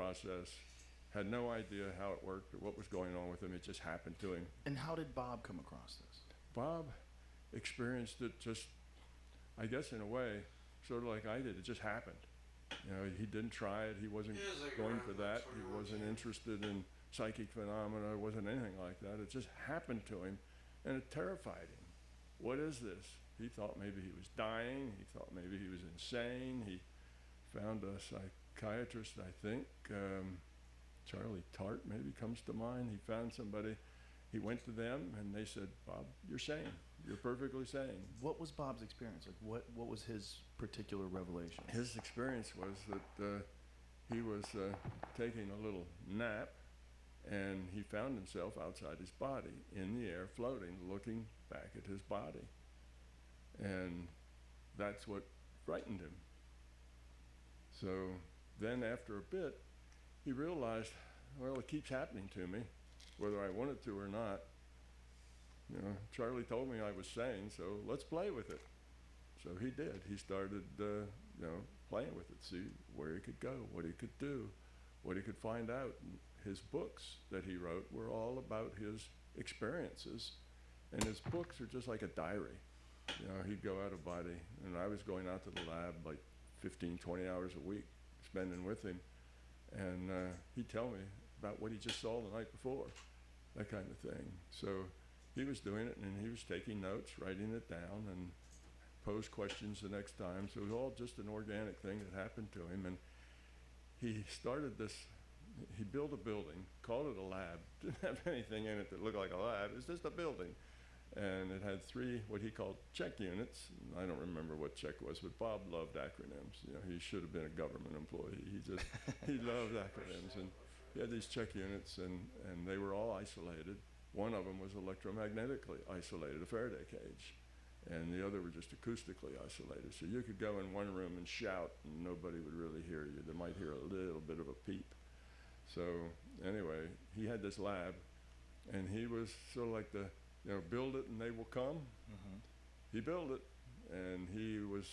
process, had no idea how it worked or what was going on with him. It just happened to him. And how did Bob come across this? Bob experienced it just, I guess in a way, sort of like I did. It just happened. You know, he didn't try it. He wasn't going for that. He wasn't interested in psychic phenomena. It wasn't anything like that. It just happened to him, and it terrified him. What is this? He thought maybe he was dying. He thought maybe he was insane. He found a psychiatrist, I think, Charlie Tart maybe comes to mind. He found somebody. He went to them, and they said, Bob, you're sane. You're perfectly sane. What was Bob's experience? Like, what was his particular revelation? His experience was that he was taking a little nap, and he found himself outside his body, in the air, floating, looking back at his body. And that's what frightened him. So then after a bit, he realized, well, it keeps happening to me, whether I want it to or not. You know, Charlie told me I was sane, so let's play with it. So he did. He started, playing with it, see where he could go, what he could do, what he could find out. And his books that he wrote were all about his experiences, and his books are just like a diary. You know, he'd go out of body, and I was going out to the lab like 15, 20 hours a week, spending with him, and he'd tell me about what he just saw the night before, that kind of thing. So he was doing it, and he was taking notes, writing it down, and posed questions the next time. So it was all just an organic thing that happened to him. And he started this, he built a building, called it a lab. Didn't have anything in it that looked like a lab. It was just a building. And it had 3, what he called check units. I don't remember what check was, but Bob loved acronyms. You know, he should have been a government employee. He loved acronyms. And he had these check units, and they were all isolated. One of them was electromagnetically isolated, a Faraday cage, and the other were just acoustically isolated. So you could go in one room and shout, and nobody would really hear you. They might hear a little bit of a peep. So anyway, he had this lab, and he was sort of like the, build it and they will come. Mm-hmm. He built it, and he was,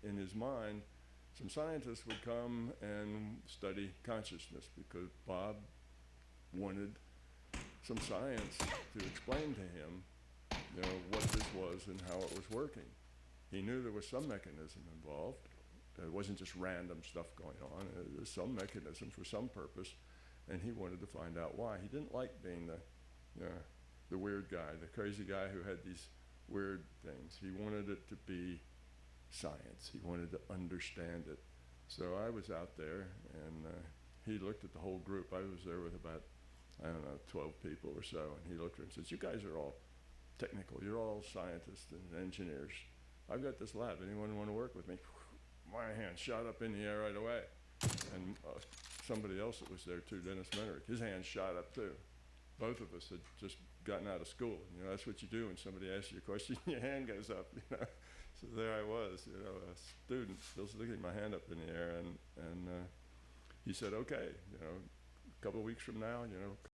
in his mind, some scientists would come and study consciousness, because Bob wanted some science to explain to him, what this was and how it was working. He knew there was some mechanism involved. It wasn't just random stuff going on. There was some mechanism for some purpose, and he wanted to find out why. He didn't like being the weird guy, the crazy guy who had these weird things. He wanted it to be science. He wanted to understand it. So I was out there, and he looked at the whole group. I was there with about, 12 people or so, and he looked at her and says, you guys are all technical. You're all scientists and engineers. I've got this lab. Anyone want to work with me? My hand shot up in the air right away. And somebody else that was there too, Dennis Menerick, his hand shot up too. Both of us had just gotten out of school. That's what you do when somebody asks you a question, your hand goes up, So there I was, a student still sticking my hand up in the air, and he said, okay, a couple of weeks from now,